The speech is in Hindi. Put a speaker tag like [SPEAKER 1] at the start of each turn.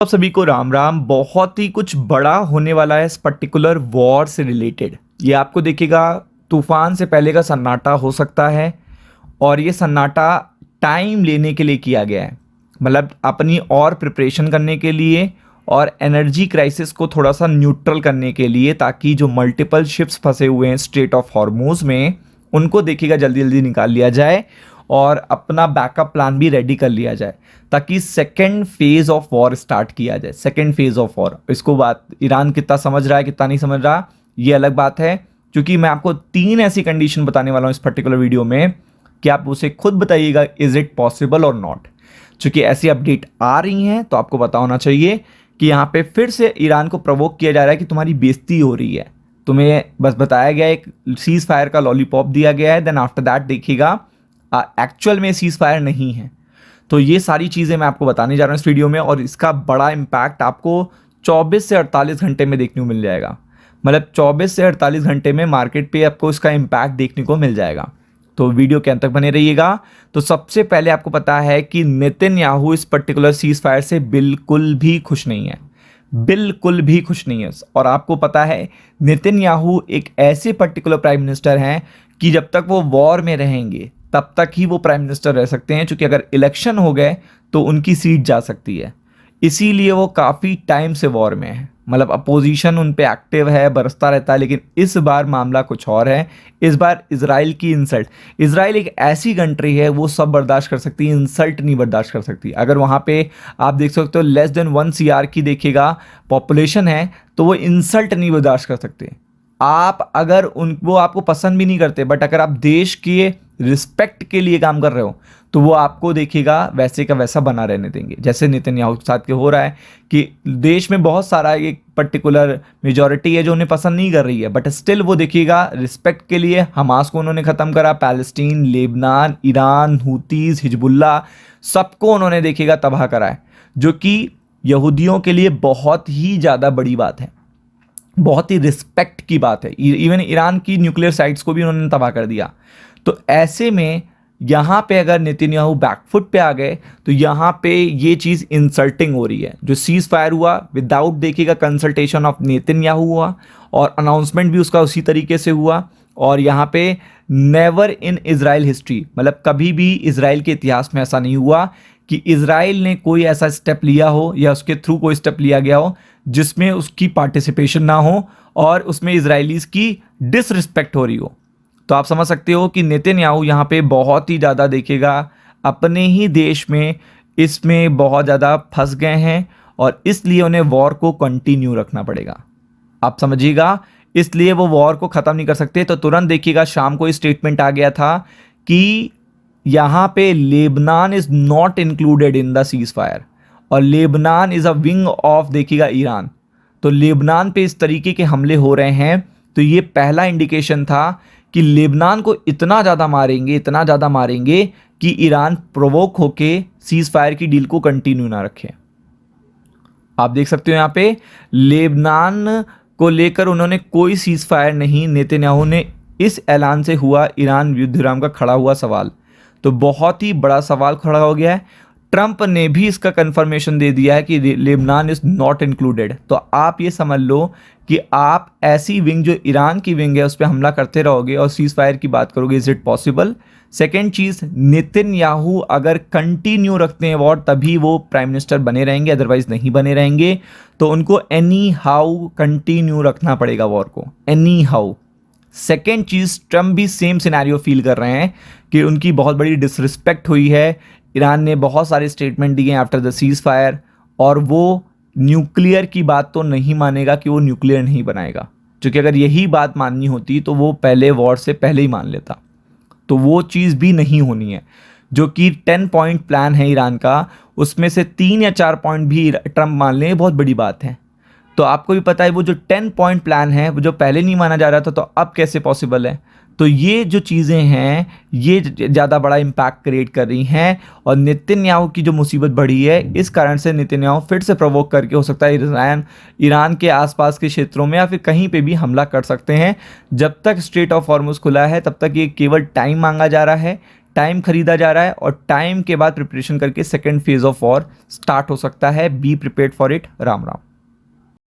[SPEAKER 1] आप सभी को राम राम। बहुत ही कुछ बड़ा होने वाला है इस पर्टिकुलर वॉर से रिलेटेड। ये आपको देखिएगा, तूफान से पहले का सन्नाटा हो सकता है और ये सन्नाटा टाइम लेने के लिए किया गया है, मतलब अपनी और प्रिपरेशन करने के लिए और एनर्जी क्राइसिस को थोड़ा सा न्यूट्रल करने के लिए, ताकि जो मल्टीपल शिप्स फंसे हुए हैं स्ट्रेट ऑफ हॉर्मुज में उनको देखिएगा जल्दी जल्दी निकाल लिया जाए और अपना बैकअप प्लान भी रेडी कर लिया जाए, ताकि second phase of war start किया जाए। सेकेंड फेज ऑफ वॉर, इसको बात ईरान कितना समझ रहा है कितना नहीं समझ रहा ये अलग बात है, क्योंकि मैं आपको 3 ऐसी कंडीशन बताने वाला हूं इस पर्टिकुलर वीडियो में कि आप उसे खुद बताइएगा इज इट पॉसिबल और नॉट। चूंकि ऐसी अपडेट आ रही हैं तो आपको पता होना चाहिए कि यहाँ पे फिर से ईरान को प्रवोक किया जा रहा है कि तुम्हारी बेइज्जती हो रही है। तुम्हें बस बताया गया, एक सीज फायर का लॉलीपॉप दिया गया है, देन आफ्टर दैट देखिएगा एक्चुअल में सीज फायर नहीं है। तो ये सारी चीज़ें मैं आपको बताने जा रहा हूँ इस वीडियो में, और इसका बड़ा इम्पैक्ट आपको 24 से 48 घंटे में देखने को मिल जाएगा। मतलब 24 से 48 घंटे में मार्केट पे आपको इसका इम्पैक्ट देखने को मिल जाएगा। तो वीडियो के अंत तक बने रहिएगा। तो सबसे पहले आपको पता है कि नेतन्याहू इस पर्टिकुलर सीज फायर से बिल्कुल भी खुश नहीं है, बिल्कुल भी खुश नहीं है। और आपको पता है नेतन्याहू एक ऐसे पर्टिकुलर प्राइम मिनिस्टर हैं कि जब तक वो वॉर में रहेंगे तब तक ही वो प्राइम मिनिस्टर रह सकते हैं, क्योंकि अगर इलेक्शन हो गए तो उनकी सीट जा सकती है। इसीलिए वो काफ़ी टाइम से वॉर में है, मतलब अपोजिशन उन पे एक्टिव है, बरसता रहता है। लेकिन इस बार मामला कुछ और है। इस बार इजराइल की इंसल्ट, इजराइल एक ऐसी कंट्री है वो सब बर्दाश्त कर सकती है, इंसल्ट नहीं बर्दाश्त कर सकती। अगर वहाँ पे आप देख सकते हो लेस देन 1 CR की देखिएगा पॉपुलेशन है, तो वो इंसल्ट नहीं बर्दाश्त कर सकते। आप अगर वो आपको पसंद भी नहीं करते, बट अगर आप देश के रिस्पेक्ट के लिए काम कर रहे हो तो वो आपको देखिएगा वैसे का वैसा बना रहने देंगे। जैसे नेतन्याहू के साथ के हो रहा है कि देश में बहुत सारा एक पर्टिकुलर मेजॉरिटी है जो उन्हें पसंद नहीं कर रही है, बट स्टिल वो देखिएगा रिस्पेक्ट के लिए हमास को उन्होंने ख़त्म करा, Palestine, Lebanon, Iran, Houthis, Hezbollah, सबको उन्होंने देखिएगा तबाह करा है, जो कि यहूदियों के लिए बहुत ही ज़्यादा बड़ी बात है, बहुत ही रिस्पेक्ट की बात है। इवन ईरान की न्यूक्लियर साइट्स को भी उन्होंने तबाह कर दिया। तो ऐसे में यहाँ पे अगर नेतन्याहू बैकफुट पे आ गए तो यहाँ पे ये चीज़ इंसल्टिंग हो रही है। जो सीज फायर हुआ विदाउट देखिएगा कंसल्टेशन ऑफ नेतन्याहू हुआ, और अनाउंसमेंट भी उसका उसी तरीके से हुआ। और यहाँ पे नेवर इन इजराइल हिस्ट्री, मतलब कभी भी इजराइल के इतिहास में ऐसा नहीं हुआ कि इजराइल ने कोई ऐसा स्टेप लिया हो या उसके थ्रू कोई स्टेप लिया गया हो जिसमें उसकी पार्टिसिपेशन ना हो और उसमें इजरायलीज़ की डिसरिस्पेक्ट हो रही हो। तो आप समझ सकते हो कि नेतन्याहू यहाँ पे बहुत ही ज़्यादा देखिएगा अपने ही देश में इसमें बहुत ज़्यादा फंस गए हैं, और इसलिए उन्हें वॉर को कंटिन्यू रखना पड़ेगा। आप समझिएगा, इसलिए वो वॉर को ख़त्म नहीं कर सकते। तो तुरंत देखिएगा शाम को स्टेटमेंट आ गया था कि यहाँ पे Lebanon is not included in the ceasefire, और Lebanon is a wing of देखिएगा ईरान। तो लेबनान पे इस तरीके के हमले हो रहे हैं, तो ये पहला इंडिकेशन था कि लेबनान को इतना ज़्यादा मारेंगे, इतना ज़्यादा मारेंगे कि ईरान प्रोवोक होके सीज फायर की डील को कंटिन्यू ना रखे। आप देख सकते हो यहाँ पे लेबनान को लेकर उन्होंने कोई सीज फायर नहीं, नेतन्याहू ने इस ऐलान से हुआ ईरान युद्ध विराम का खड़ा हुआ सवाल, तो बहुत ही बड़ा सवाल खड़ा हो गया है। ट्रंप ने भी इसका कंफर्मेशन दे दिया है कि लेबनान इज नॉट इंक्लूडेड। तो आप ये समझ लो कि आप ऐसी विंग जो ईरान की विंग है उस पर हमला करते रहोगे और सीज फायर की बात करोगे, is it possible. Second cheese, Netanyahu अगर कंटिन्यू रखते हैं वॉर तभी वो प्राइम मिनिस्टर बने रहेंगे, अदरवाइज नहीं बने रहेंगे। तो उनको एनी हाउ कंटिन्यू रखना पड़ेगा वॉर को, any how. Second cheese, Trump भी सेम सिनेरियो फील कर रहे हैं कि उनकी बहुत बड़ी डिसरिस्पेक्ट हुई है। ईरान ने बहुत सारे स्टेटमेंट दिए आफ्टर द सीज फायर, और वो न्यूक्लियर की बात तो नहीं मानेगा कि वो न्यूक्लियर नहीं बनाएगा, क्योंकि अगर यही बात माननी होती तो वो पहले वॉर से पहले ही मान लेता। तो वो चीज़ भी नहीं होनी है। जो कि 10 पॉइंट प्लान है ईरान का, उसमें से 3 या 4 पॉइंट भी ट्रम्प मान लें, बहुत बड़ी बात है। तो आपको भी पता है वो जो 10 पॉइंट प्लान है वो जो पहले नहीं माना जा रहा था, तो अब कैसे पॉसिबल है। तो ये जो चीज़ें हैं ये ज़्यादा बड़ा इम्पैक्ट क्रिएट कर रही हैं, और नेतन्याहू की जो मुसीबत बढ़ी है इस कारण से नेतन्याहू फिर से प्रोवोक करके हो सकता है ईरान के आसपास के क्षेत्रों में या फिर कहीं पे भी हमला कर सकते हैं। जब तक स्ट्रेट ऑफ हॉर्मुज खुला है तब तक ये केवल टाइम मांगा जा रहा है टाइम खरीदा जा रहा है और टाइम के बाद प्रिपरेशन करके second phase of war start हो सकता है। Be prepared for it. Ram Ram.